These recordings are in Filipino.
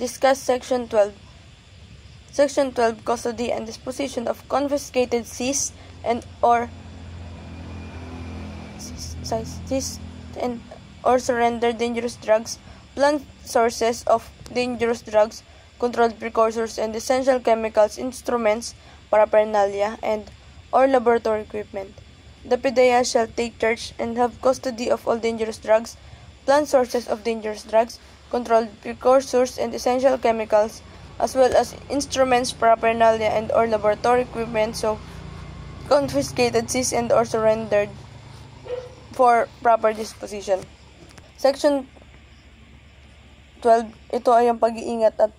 Discuss Section 12. Section 12, Custody and Disposition of Confiscated, Seized, and or surrendered dangerous drugs, plant sources of dangerous drugs, controlled precursors and essential chemicals, instruments, paraphernalia, and or laboratory equipment. The PDEA shall take charge and have custody of all dangerous drugs, plant sources of dangerous drugs, controlled precursors and essential chemicals, as well as instruments, paraphernalia, and or laboratory equipment so confiscated, seized, and or surrendered for proper disposition. Section 12, ito ay ang pag-iingat at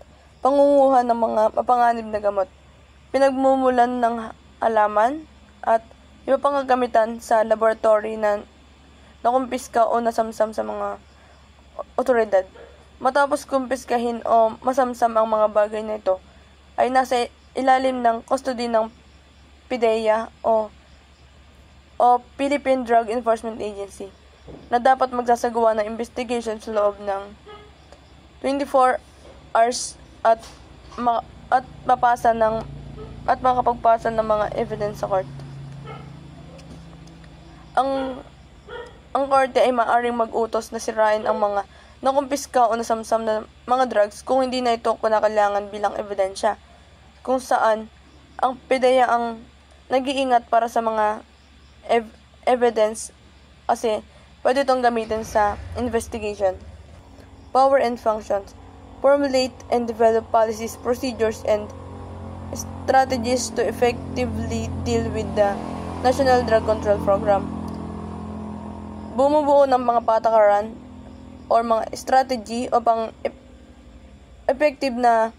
pangunguha ng mga mapanganib na gamot, pinagmumulan ng halaman at iba pang kagamitan sa laboratory na nakumpiska o nasamsam sa mga otoridad. Matapos kumpiskahin o masamsam ang mga bagay na ito, ay nasa ilalim ng custody ng PDEA o Philippine Drug Enforcement Agency, na dapat magsasagawa ng investigation sa loob ng 24 hours at makapagpasa ng mga evidence sa court. Ang korte ay maaaring mag-utos na sirain ang mga nakumpiska o nasamsam na mga drugs kung hindi na ito kinakailangan bilang ebidensya, kung saan ang PDEA ang nag-iingat para sa mga evidence kasi pwede itong gamitin sa investigation. Power and functions. Formulate and develop policies, procedures, and strategies to effectively deal with the National Drug Control Program. Bumubuo ng mga patakaran o mga strategy upang effective na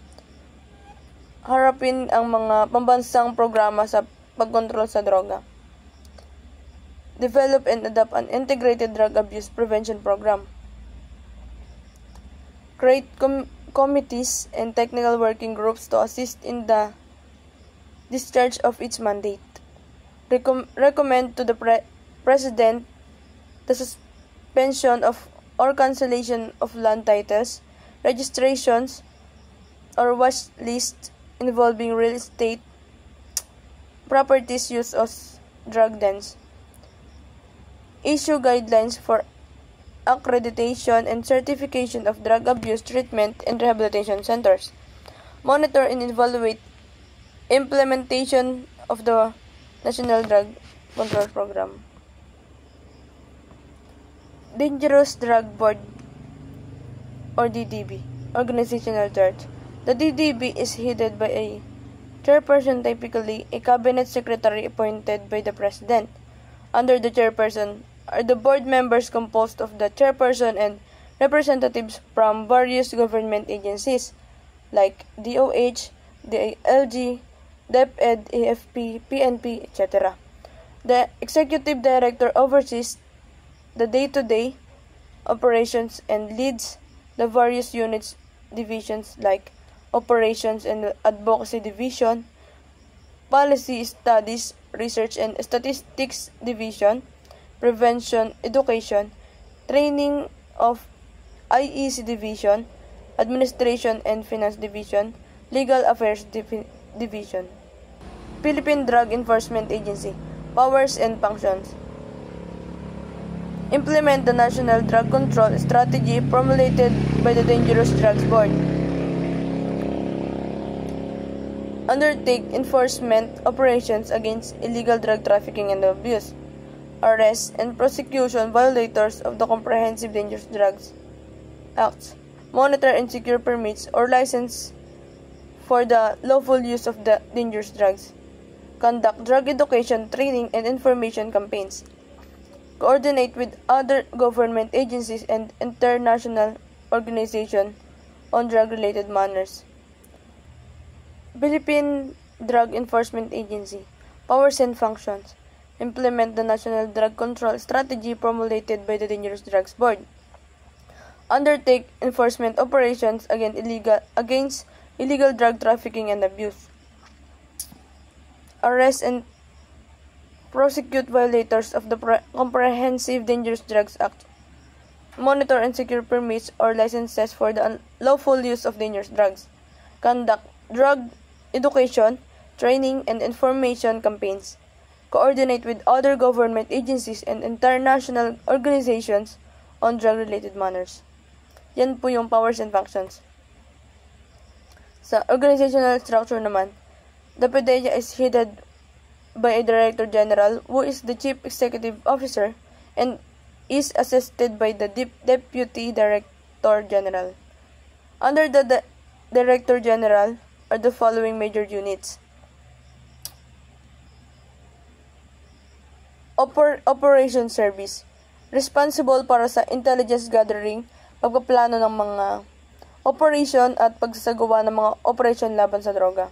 harapin ang mga pambansang programa sa pagkontrol sa droga. Develop and adopt an integrated drug abuse prevention program. Create committees and technical working groups to assist in the discharge of its mandate. Recommend to the President the suspension of or cancellation of land titles, registrations, or watch lists involving real estate properties used as drug dens. Issue guidelines for accreditation and certification of drug abuse treatment and rehabilitation centers. Monitor and evaluate implementation of the National Drug Control Program. Dangerous Drug Board or DDB, organizational chart. The DDB is headed by a chairperson, typically a cabinet secretary appointed by the president. Under the chairperson are the board members composed of the chairperson and representatives from various government agencies like DOH, DILG, DepEd, AFP, PNP, etc. The executive director oversees the day-to-day operations and leads the various units divisions like Operations and Advocacy Division, Policy Studies, Research and Statistics Division, Prevention, Education, Training of IEC Division, Administration and Finance Division, Legal Affairs Division. Philippine Drug Enforcement Agency, powers and functions. Implement the National Drug Control Strategy promulgated by the Dangerous Drugs Board. Undertake enforcement operations against illegal drug trafficking and abuse. Arrest and prosecution violators of the Comprehensive Dangerous Drugs Act. Monitor and secure permits or license for the lawful use of the dangerous drugs. Conduct drug education, training, and information campaigns. Coordinate with other government agencies and international organizations on drug-related matters. Philippine Drug Enforcement Agency, powers and functions. Implement the National Drug Control Strategy promulgated by the Dangerous Drugs Board. Undertake enforcement operations against illegal drug trafficking and abuse. Arrest and prosecute violators of the Comprehensive Dangerous Drugs Act. monitor and secure permits or licenses for the unlawful use of dangerous drugs, conduct drug education, training, and information campaigns, coordinate with other government agencies and international organizations on drug-related matters. Yan po yung powers and functions. Sa organizational structure naman, the PDEA is headed by a Director General who is the Chief Executive Officer and is assisted by the Deputy Director General. Under the Director General are the following major units. Operations Service, responsible para sa intelligence gathering, pagpaplano ng mga operation at pagsasagawa ng mga operation laban sa droga.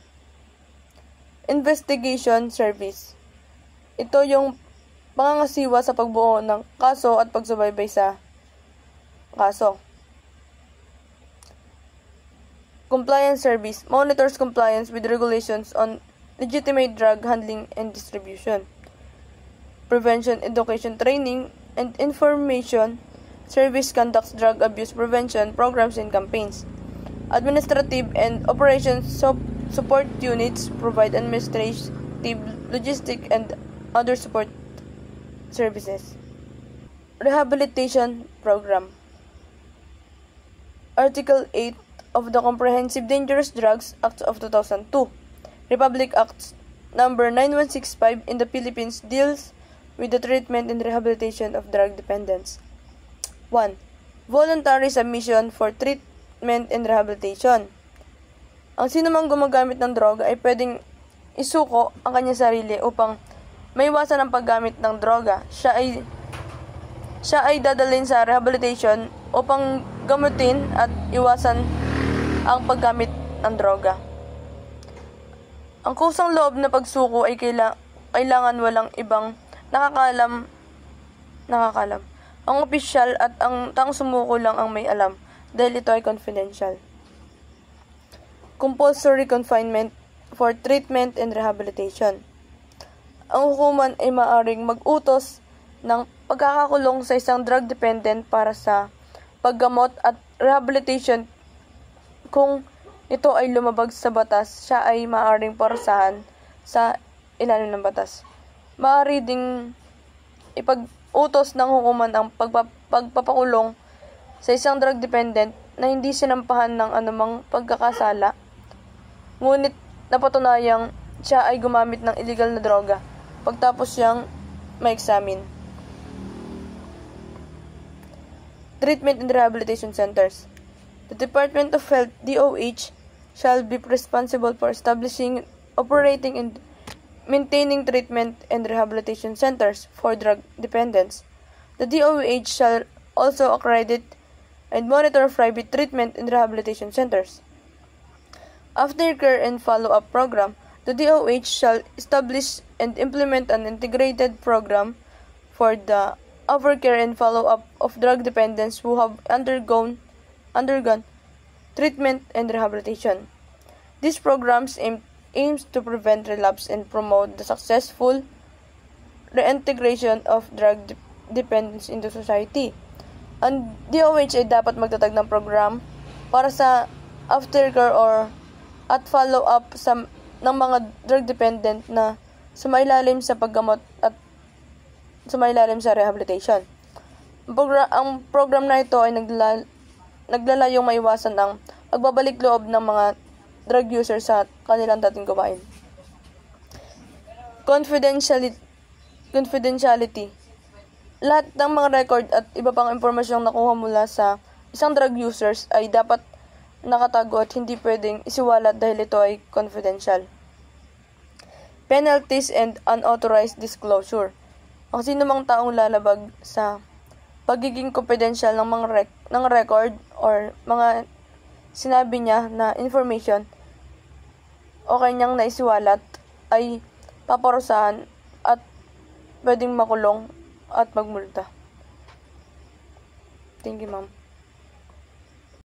Investigation Service, ito yung pangangasiwa sa pagbuo ng kaso at pagsubaybay sa kaso. Compliance Service, monitors compliance with regulations on legitimate drug handling and distribution. Prevention, education, training, and information service conducts drug abuse prevention programs and campaigns. Administrative and operations support units provide administrative, logistic, and other support services. Rehabilitation Program. Article 8 of the Comprehensive Dangerous Drugs Act of 2002, Republic Act number 9165 in the Philippines deals with the treatment and rehabilitation of drug dependents. 1. Voluntary submission for treatment and rehabilitation. Ang sinumang gumagamit ng droga ay pwedeng isuko ang kanyang sarili upang maiwasan ang paggamit ng droga. Siya ay dadalhin sa rehabilitation upang gamutin at iwasan ang paggamit ng droga. Ang kusang loob na pagsuko ay kailangan walang ibang nakakalam. Ang opisyal at ang taong sumuko lang ang may alam dahil ito ay confidential. Compulsory confinement for treatment and rehabilitation. Ang hukuman ay maaaring mag-utos ng pagkakakulong sa isang drug dependent para sa paggamot at rehabilitation. Kung ito ay lumabag sa batas, siya ay maaaring parusahan sa ilalim ng batas. Maaari ding ipag-utos ng hukuman ang pagpapakulong sa isang drug dependent na hindi sinampahan ng anumang pagkakasala, ngunit napatunayang siya ay gumamit ng illegal na droga pagtapos siyang ma-examine. Treatment and Rehabilitation Centers. The Department of Health, DOH, shall be responsible for establishing, operating, and maintaining treatment and rehabilitation centers for drug dependents. The DOH shall also accredit and monitor private treatment and rehabilitation centers. Aftercare and follow-up program, the DOH shall establish and implement an integrated program for the aftercare and follow-up of drug dependents who have undergone treatment and rehabilitation. These programs aims to prevent relapse and promote the successful reintegration of drug dependents into society. Ang DOH ay dapat magtatag ng program para sa aftercare at follow-up ng mga drug dependent na sumailalim sa paggamot at sumailalim sa rehabilitation. Ang program na ito ay naglalayong maiwasan ang pagbabalik loob ng mga drug users sa kanilang dating gawain. Confidentiality. Lahat ng mga record at iba pang impormasyong nakuha mula sa isang drug users ay dapat nakatago at hindi pwedeng isiwalat dahil ito ay confidential. Penalties and unauthorized disclosure. Ang sinumang taong lalabag sa pagiging confidential ng ng record or mga sinabi niya na information o kanyang naisiwalat ay paparusahan at pwedeng makulong at magmulta. Thank you, ma'am.